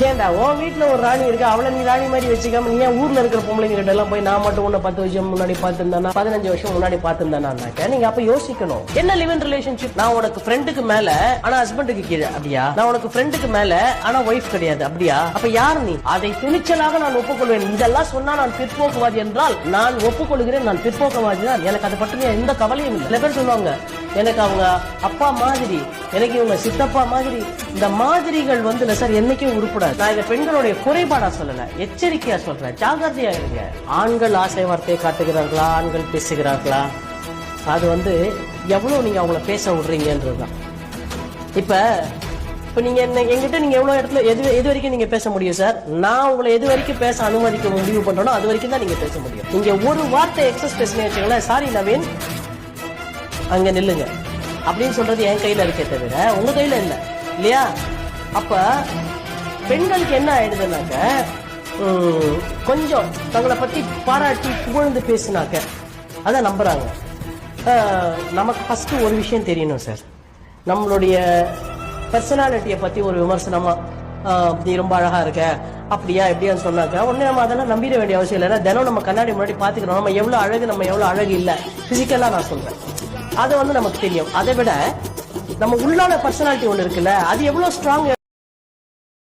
ஏன்டா உன் வீட்டுல ஒரு ராணி இருக்கு, அவளை நீ ராணி மாதிரி வச்சுக்காம நீ ஏன் ஊர்ல இருக்கிற பொம்பளைங்க கிட்ட எல்லாம் போய் நான் மட்டும் உன்னை 10 வருஷம் முன்னாடி பார்த்திருந்தேன்னா 15 வருஷம் முன்னாடி பார்த்திருந்தேன்னாக்க நீங்க அப்ப யோசிக்கணும். என்ன லிவ் இன் ரிலேஷன்ஷிப்? நான் உனக்கு ஃப்ரெண்டுக்கு மேல ஆனா ஹஸ்பண்டுக்கு கீழே அப்படியா? நான் உனக்கு ஃப்ரெண்டுக்கு மேல ஆனா ஒய்ஃப் கிடையாது அப்படியா? அப்ப யார் நீ? அதை துணிச்சலாக நான் ஒப்புக்கொள்வேன். இதெல்லாம் சொன்னா நான் பிற்போக்குவாதி என்றால் நான் ஒப்புக்கொள்கிறேன், நான் பிற்போக்குவாதி தான். எனக்கு அதை பற்றி எந்த கவலையும் இல்லை. சில பேர் சொல்லுவாங்க எனக்கு அவங்க அப்பா மாதிரி, எனக்கு இவங்க சித்தப்பா மாதிரி. இந்த மாதிரிகள் வந்து இல்ல சார் என்னைக்கும் உருப்படாது. நான் இந்த பெண்களுடைய குறைபாடா சொல்லல, எச்சரிக்கையா சொல்றேன், ஜாகிரதையா இருங்க. ஆண்கள் ஆசை வார்த்தையை காட்டுகிறார்களா, ஆண்கள் பேசுகிறார்களா, அது வந்து எவ்வளவு நீங்க அவங்கள பேச விடுறீங்கன்றதுதான். இப்ப நீங்க எங்கிட்ட நீங்க எவ்வளவு இடத்துல எது வரைக்கும் நீங்க பேச முடியும் சார்? நான் உங்களை எது வரைக்கும் பேச அனுமதிக்க முடிவு பண்றோம் அது வரைக்கும் தான் நீங்க பேச முடியும். நீங்க ஒரு வார்த்தை எக்ஸஸ் பேசுனீங்க வச்சுக்கோங்களேன், சாரி நவீன் அங்க நில்லுங்க அப்படின்னு சொல்றது என் கையில இருக்கே தவிர உங்க கையில இல்ல இல்லையா? அப்ப பெண்களுக்கு என்ன ஆயிடுதுனாக்க கொஞ்சம் தங்களை பத்தி பாராட்டி புகழ்ந்து பேசினாக்க அதை நம்புறாங்க. நமக்கு ஃபர்ஸ்ட் ஒரு விஷயம் தெரியணும் சார், நம்மளுடைய பர்சனாலிட்டியை பத்தி ஒரு விமர்சனமா நீ ரொம்ப அழகா இருக்க அப்படியா எப்படியான்னு சொன்னாக்க உடனே நம்ம அதெல்லாம் நம்பிட வேண்டிய அவசியம் இல்லை. தினம் நம்ம கண்ணாடி முன்னாடி பாத்துக்கிறோம் நம்ம எவ்வளவு அழகு, நம்ம எவ்வளவு அழகு இல்லை பிசிக்கலா நான் சொல்றேன், அது வந்து நமக்கு தெரியும். அதை விட நம்ம உள்ளான பர்சனாலிட்டி ஒண்ணு இருக்குல்ல, அது எவ்வளவு ஸ்ட்ராங்